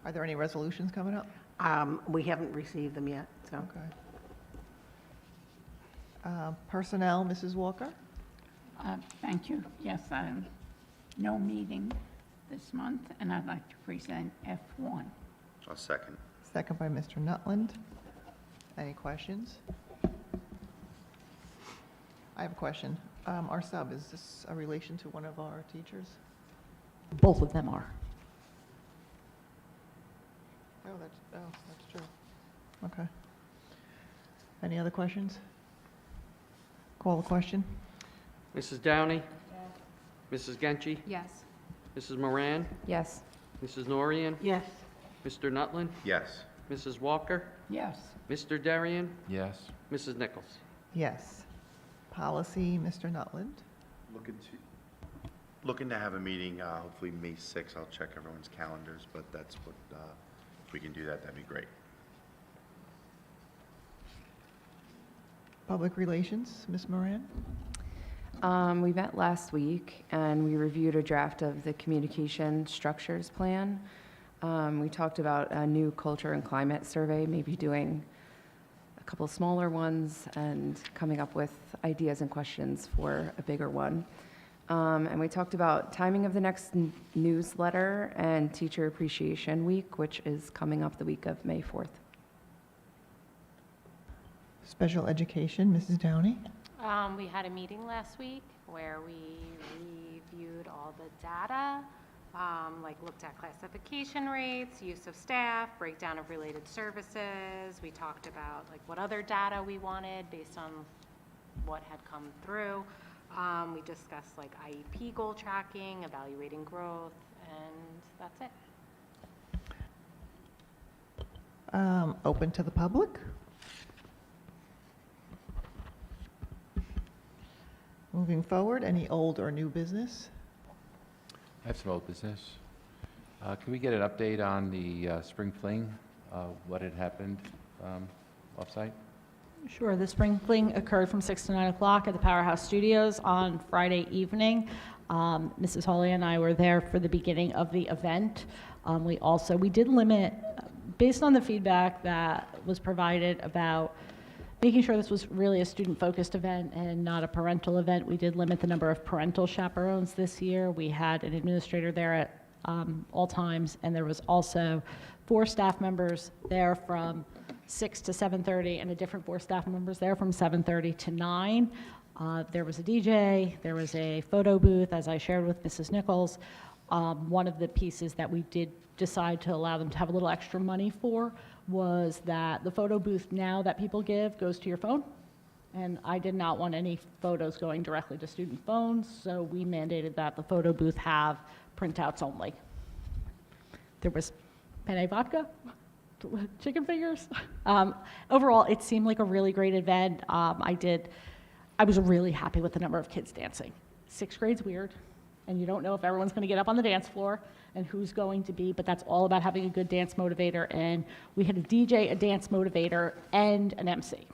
Are there any resolutions coming up? We haven't received them yet, so. Okay. Personnel, Mrs. Walker. Thank you. Yes, no meeting this month, and I'd like to present F1. I'll second. Second by Mr. Nutland. Any questions? I have a question. Our sub, is this a relation to one of our teachers? Both of them are. Oh, that's true. Okay. Any other questions? Call the question. Mrs. Downey? Mrs. Genchi? Yes. Mrs. Moran? Yes. Mrs. Norian? Yes. Mr. Nutlin? Yes. Mrs. Walker? Yes. Mr. Darian? Yes. Mrs. Nichols? Yes. Policy, Mr. Nutland. Looking to have a meeting, hopefully May 6th. I'll check everyone's calendars, but that's what, if we can do that, that'd be great. Public Relations, Ms. Moran. We met last week and we reviewed a draft of the communication structures plan. We talked about a new culture and climate survey, maybe doing a couple smaller ones and coming up with ideas and questions for a bigger one. And we talked about timing of the next newsletter and Teacher Appreciation Week, which is coming up the week of May 4th. Special Education, Mrs. Downey. We had a meeting last week where we reviewed all the data, like looked at classification rates, use of staff, breakdown of related services. We talked about like what other data we wanted based on what had come through. We discussed like IEP goal tracking, evaluating growth, and that's it. Open to the public. Moving forward, any old or new business? I have some old business. Can we get an update on the spring fling? What had happened off-site? Sure. The spring fling occurred from 6 to 9 o'clock at the Powerhouse Studios on Friday evening. Mrs. Hawley and I were there for the beginning of the event. We did limit, based on the feedback that was provided about making sure this was really a student-focused event and not a parental event, we did limit the number of parental chaperones this year. We had an administrator there at all times, and there was also 4 staff members there from 6 to 7:30, and a different 4 staff members there from 7:30 to 9. There was a DJ, there was a photo booth, as I shared with Mrs. Nichols. One of the pieces that we did decide to allow them to have a little extra money for was that the photo booth now that people give goes to your phone. And I did not want any photos going directly to student phones, so we mandated that the photo booth have printouts only. There was penne vodka, chicken fingers. Overall, it seemed like a really great event. I was really happy with the number of kids dancing. 6th grade's weird, and you don't know if everyone's going to get up on the dance floor and who's going to be, but that's all about having a good dance motivator. And we had a DJ, a dance motivator, and an MC.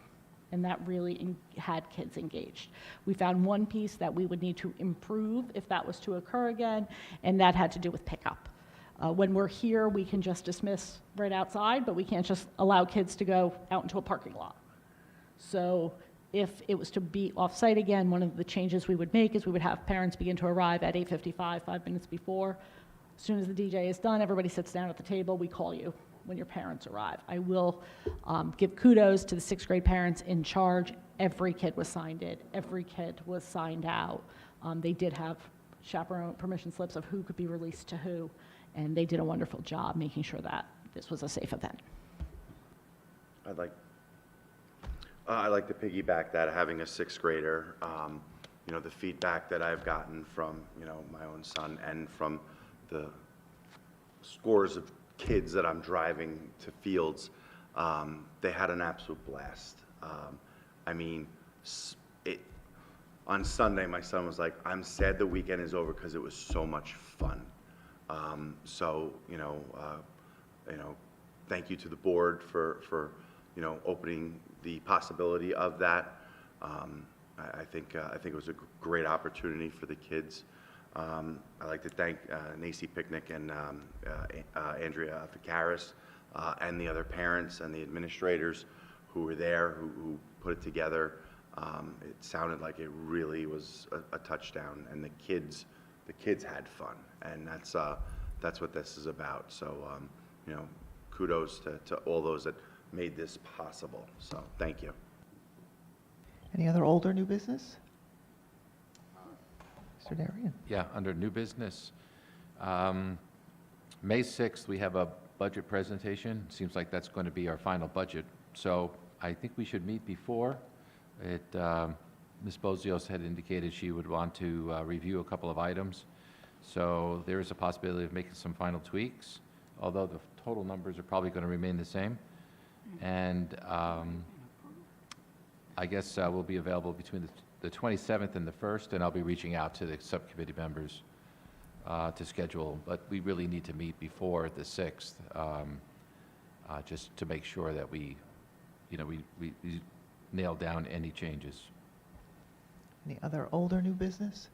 And that really had kids engaged. We found one piece that we would need to improve if that was to occur again, and that had to do with pickup. When we're here, we can just dismiss right outside, but we can't just allow kids to go out into a parking lot. So if it was to be off-site again, one of the changes we would make is we would have parents begin to arrive at 8:55, 5 minutes before. As soon as the DJ is done, everybody sits down at the table. We call you when your parents arrive. I will give kudos to the 6th grade parents in charge. Every kid was signed in. Every kid was signed out. They did have chaperone permission slips of who could be released to who, and they did a wonderful job making sure that this was a safe event. I'd like to piggyback that, having a 6th grader, the feedback that I've gotten from, my own son and from the scores of kids that I'm driving to fields, they had an absolute blast. On Sunday, my son was like, I'm sad the weekend is over because it was so much fun. Thank you to the board for opening the possibility of that. I think it was a great opportunity for the kids. I'd like to thank Nacy Picnic and Andrea Ficaris and the other parents and the administrators who were there, who put it together. It sounded like it really was a touchdown, and the kids had fun, and that's what this is about. So, kudos to all those that made this possible. So, thank you. Any other old or new business? Mr. Darian. Yeah, under new business. May 6th, we have a budget presentation. Seems like that's going to be our final budget. So I think we should meet before. Ms. Bozios had indicated she would want to review a couple of items. So there is a possibility of making some final tweaks, although the total numbers are probably going to remain the same. And I guess we'll be available between the 27th and the 1st, and I'll be reaching out to the subcommittee members to schedule. But we really need to meet before the 6th, just to make sure that we nail down any changes. Any other old or new business?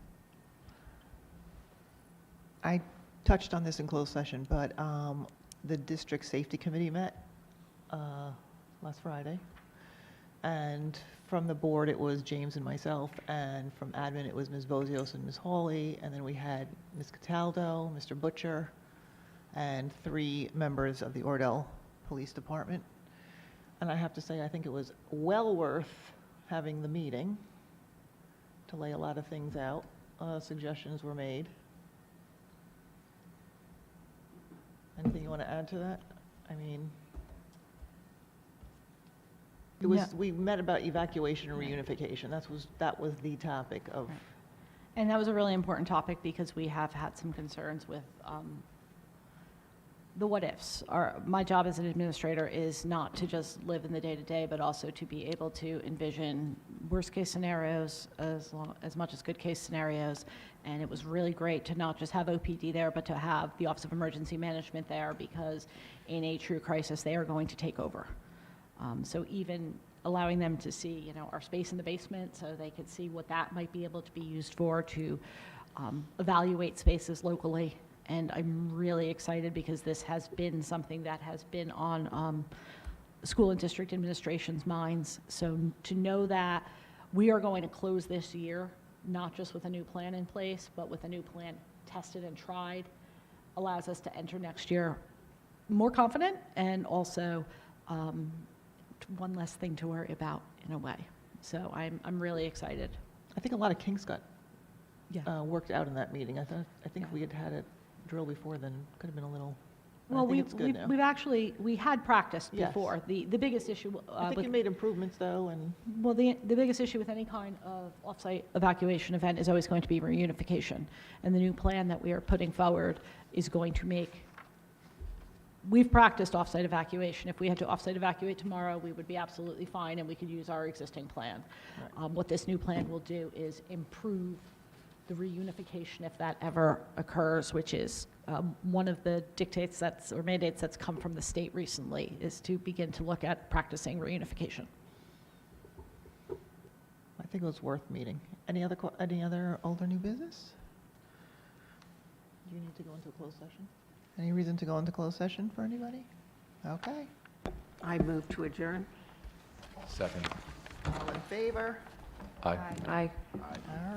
I touched on this in closed session, but the district safety committee met last Friday. And from the board, it was James and myself, and from admin, it was Ms. Bozios and Ms. Hawley, and then we had Ms. Cataldo, Mr. Butcher, and 3 members of the Oradell Police Department. And I have to say, I think it was well worth having the meeting to lay a lot of things out. Suggestions were made. Anything you want to add to that? I mean, it was, we met about evacuation and reunification. That was the topic of. Right. And that was a really important topic because we have had some concerns with the what ifs. My job as an administrator is not to just live in the day-to-day, but also to be able to envision worst-case scenarios as much as good-case scenarios. And it was really great to not just have OPD there, but to have the Office of Emergency Management there, because in a true crisis, they are going to take over. So even allowing them to see, our space in the basement, so they could see what that might be able to be used for, to evaluate spaces locally. And I'm really excited because this has been something that has been on school and district administration's minds. So to know that we are going to close this year, not just with a new plan in place, but with a new plan tested and tried, allows us to enter next year more confident, and also one less thing to worry about in a way. So I'm really excited. I think a lot of kinks got worked out in that meeting. I think if we had a drill before, then could have been a little. Well, I think it's good now. we had practiced Yes. before. The biggest issue. I think you made improvements though, and. Well, the biggest issue with any kind of offsite evacuation event is always going to be reunification. And the new plan that we are putting forward is going to make. We've practiced offsite evacuation. If we had to offsite evacuate tomorrow, we would be absolutely fine, and we could use our existing plan. Right. What this new plan will do is improve the reunification if that ever occurs, which is one of the dictates or mandates that's come from the state recently, is to begin to look at practicing reunification. I think it was worth meeting. Any other old or new business? Do you need to go into a closed session? Any reason to go into closed session for anybody? Okay. I move to adjourn. Second. All in favor? Aye. Aye. All